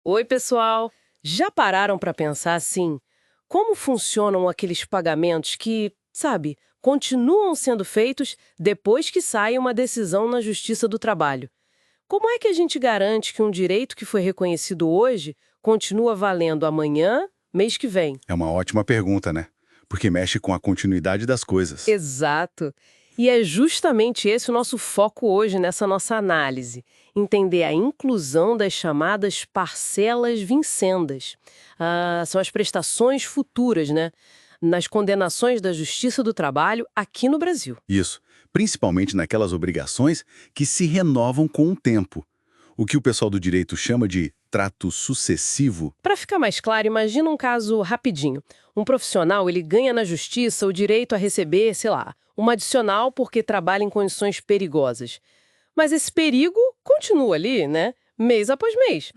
Oi, pessoal! Já pararam para pensar assim? Como funcionam aqueles pagamentos que, sabe, continuam sendo feitos depois que sai uma decisão na Justiça do Trabalho? Como é que a gente garante que um direito que foi reconhecido hoje continua valendo amanhã, mês que vem? É uma ótima pergunta, né? Porque mexe com a continuidade das coisas. Exato. E é justamente esse o nosso foco hoje nessa nossa análise. Entender a inclusão das chamadas parcelas vincendas. São as prestações futuras, né? Nas condenações da Justiça do Trabalho aqui no Brasil. Isso, principalmente naquelas obrigações que se renovam com o tempo. O que o pessoal do direito chama de trato sucessivo. Para ficar mais claro, imagina um caso rapidinho. Um profissional, ele ganha na justiça o direito a receber, sei lá, uma adicional porque trabalha em condições perigosas. Mas esse perigo continua ali, né? Mês após mês.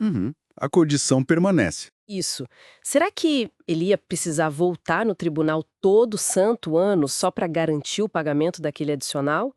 A condição permanece. Isso. Será que ele ia precisar voltar no tribunal todo santo ano só para garantir o pagamento daquele adicional?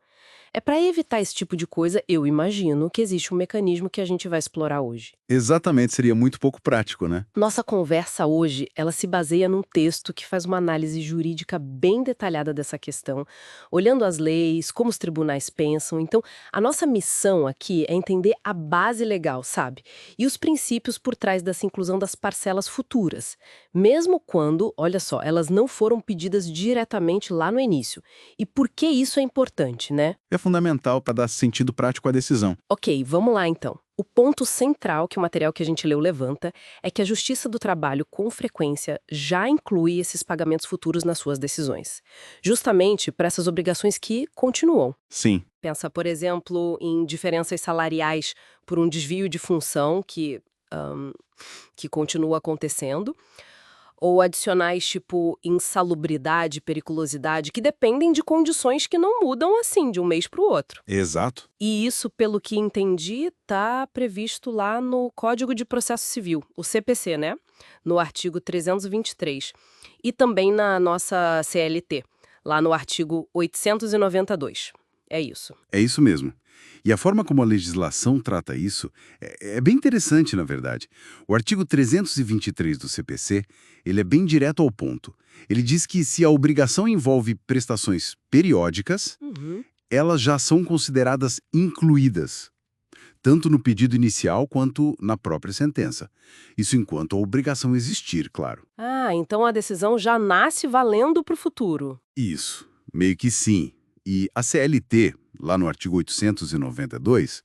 É para evitar esse tipo de coisa, eu imagino que existe um mecanismo que a gente vai explorar hoje. Exatamente, seria muito pouco prático, né? Nossa conversa hoje, ela se baseia num texto que faz uma análise jurídica bem detalhada dessa questão, olhando as leis, como os tribunais pensam. Então, a nossa missão aqui é entender a base legal, sabe? E os princípios por trás dessa inclusão das parcelas futuras, mesmo quando, olha só, elas não foram pedidas diretamente lá no início. E por que isso é importante, né? É fundamental para dar sentido prático à decisão. Ok, vamos lá então. O ponto central que o material que a gente leu levanta é que a Justiça do Trabalho, com frequência, já inclui esses pagamentos futuros nas suas decisões. Justamente para essas obrigações que continuam. Sim, Pensa, por exemplo, em diferenças salariais por um desvio de função que continua acontecendo, ou adicionais tipo insalubridade, periculosidade, que dependem de condições que não mudam assim de um mês para o outro. exato. E isso, pelo que entendi, está previsto lá no Código de Processo Civil, o CPC, né? No artigo 323. E também na nossa CLT, lá no artigo 892. É isso. É isso mesmo. E a forma como a legislação trata isso é bem interessante, na verdade. O artigo 323 do CPC, ele é bem direto ao ponto. Ele diz que se a obrigação envolve prestações periódicas, Uhum. elas já são consideradas incluídas, tanto no pedido inicial quanto na própria sentença. Isso enquanto a obrigação existir, claro. Então a decisão já nasce valendo para o futuro. Isso, meio que sim. E a CLT, lá no artigo 892,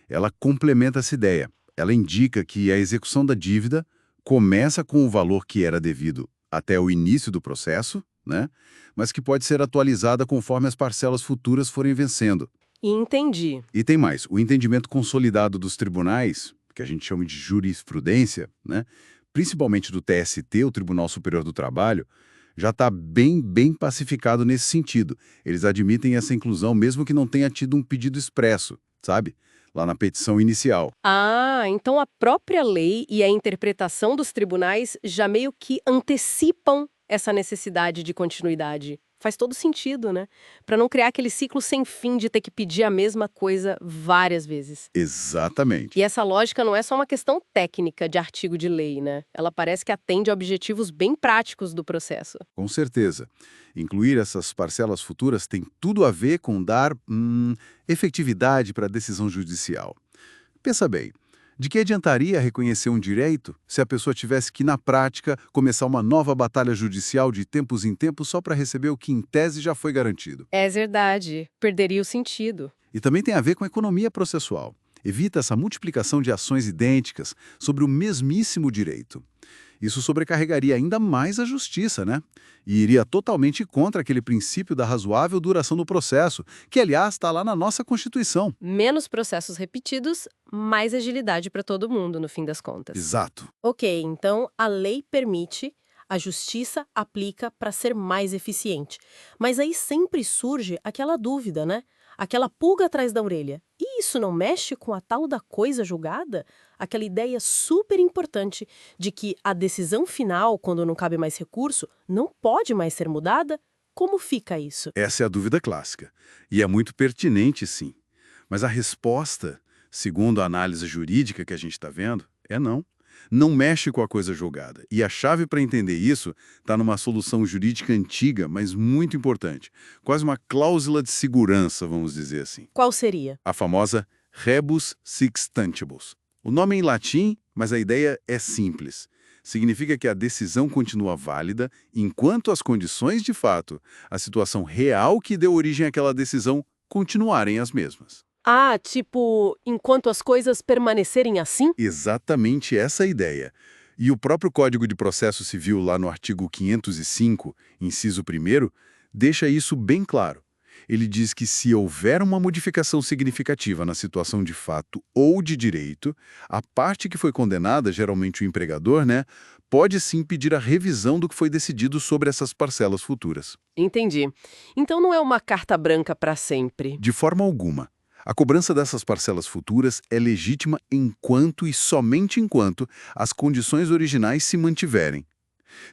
ela complementa essa ideia. Ela indica que a execução da dívida começa com o valor que era devido até o início do processo, né? Mas que pode ser atualizada conforme as parcelas futuras forem vencendo. E entendi. E tem mais, o entendimento consolidado dos tribunais, que a gente chama de jurisprudência, né? Principalmente do TST, o Tribunal Superior do Trabalho, já está bem pacificado nesse sentido. Eles admitem essa inclusão mesmo que não tenha tido um pedido expresso, sabe? Lá na petição inicial. Então a própria lei e a interpretação dos tribunais já meio que antecipam essa necessidade de continuidade. Faz todo sentido, né? Para não criar aquele ciclo sem fim de ter que pedir a mesma coisa várias vezes. E Exatamente. essa lógica não é só uma questão técnica de artigo de lei, né? Ela parece que atende a objetivos bem práticos do processo. Com certeza. Incluir essas parcelas futuras tem tudo a ver com dar efetividade para a decisão judicial. Pensa bem, de que adiantaria reconhecer um direito se a pessoa tivesse que, na prática, começar uma nova batalha judicial de tempos em tempos só para receber o que, em tese, já foi garantido? É verdade. Perderia o sentido. E também tem a ver com a economia processual. Evita essa multiplicação de ações idênticas sobre o mesmíssimo direito. Isso sobrecarregaria ainda mais a justiça, né? E iria totalmente contra aquele princípio da razoável duração do processo, que, aliás, está lá na nossa Constituição. Menos processos repetidos, mais agilidade para todo mundo, no fim das contas. Exato. Ok, então a lei permite, a justiça aplica para ser mais eficiente. Mas aí sempre surge aquela dúvida, né? Aquela pulga atrás da orelha. E isso não mexe com a tal da coisa julgada? Aquela ideia super importante de que a decisão final, quando não cabe mais recurso, não pode mais ser mudada? Como fica isso? Essa é a dúvida clássica. E é muito pertinente, sim. Mas a resposta, segundo a análise jurídica que a gente está vendo, é não. não mexe com a coisa jogada. E a chave para entender isso está numa solução jurídica antiga, mas muito importante. Quase uma cláusula de segurança, vamos dizer assim. Qual seria? A famosa rebus sic stantibus. O nome é em latim, mas a ideia é simples. Significa que a decisão continua válida enquanto as condições de fato, a situação real que deu origem àquela decisão, continuarem as mesmas. Ah, tipo, enquanto as coisas permanecerem assim? Exatamente essa a ideia. E o próprio Código de Processo Civil, lá no artigo 505, inciso 1º, deixa isso bem claro. Ele diz que se houver uma modificação significativa na situação de fato ou de direito, a parte que foi condenada, geralmente o empregador, pode sim pedir a revisão do que foi decidido sobre essas parcelas futuras. Entendi. Então não é uma carta branca para sempre. De forma alguma. A cobrança dessas parcelas futuras é legítima enquanto e somente enquanto as condições originais se mantiverem.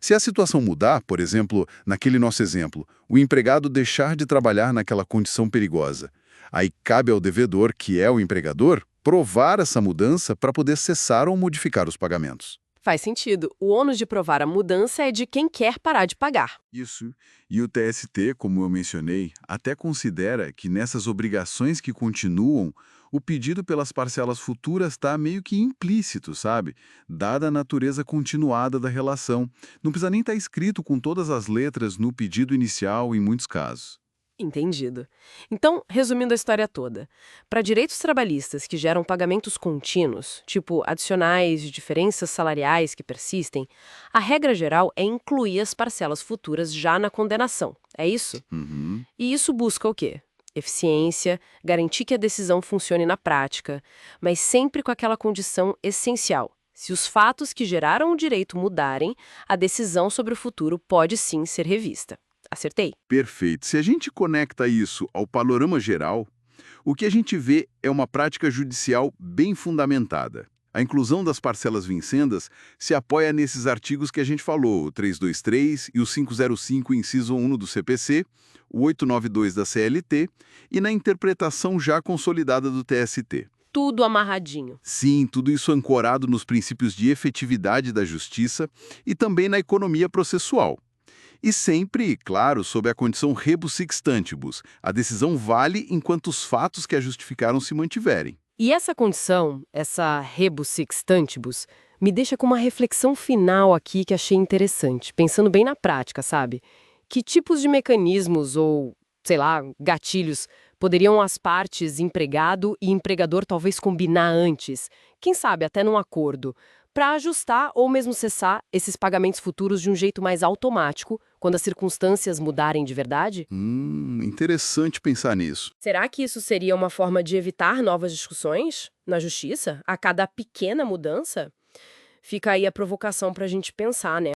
Se a situação mudar, por exemplo, naquele nosso exemplo, o empregado deixar de trabalhar naquela condição perigosa, aí cabe ao devedor, que é o empregador, provar essa mudança para poder cessar ou modificar os pagamentos. Faz sentido. O ônus de provar a mudança é de quem quer parar de pagar. Isso. E o TST, como eu mencionei, até considera que nessas obrigações que continuam, o pedido pelas parcelas futuras está meio que implícito, sabe? Dada a natureza continuada da relação. Não precisa nem estar escrito com todas as letras no pedido inicial em muitos casos. Entendido. Então, resumindo a história toda, para direitos trabalhistas que geram pagamentos contínuos, tipo adicionais de diferenças salariais que persistem, a regra geral é incluir as parcelas futuras já na condenação. É isso? Uhum. E isso busca o quê? Eficiência, garantir que a decisão funcione na prática, mas sempre com aquela condição essencial. Se os fatos que geraram o direito mudarem, a decisão sobre o futuro pode sim ser revista. Acertei? Perfeito. Se a gente conecta isso ao panorama geral, o que a gente vê é uma prática judicial bem fundamentada. A inclusão das parcelas vincendas se apoia nesses artigos que a gente falou, o 323 e o 505, inciso 1 do CPC, o 892 da CLT e na interpretação já consolidada do TST. Tudo amarradinho. Sim, tudo isso ancorado nos princípios de efetividade da justiça e também na economia processual. E sempre, claro, sob a condição rebus sic stantibus. A decisão vale enquanto os fatos que a justificaram se mantiverem. E essa condição, essa rebus sic stantibus, me deixa com uma reflexão final aqui que achei interessante, pensando bem na prática, sabe? Que tipos de mecanismos ou, sei lá, gatilhos poderiam as partes, empregado e empregador, talvez combinar antes, quem sabe até num acordo, para ajustar ou mesmo cessar esses pagamentos futuros de um jeito mais automático, quando as circunstâncias mudarem de verdade? Interessante pensar nisso. Será que isso seria uma forma de evitar novas discussões na justiça a cada pequena mudança? Fica aí a provocação para a gente pensar, né?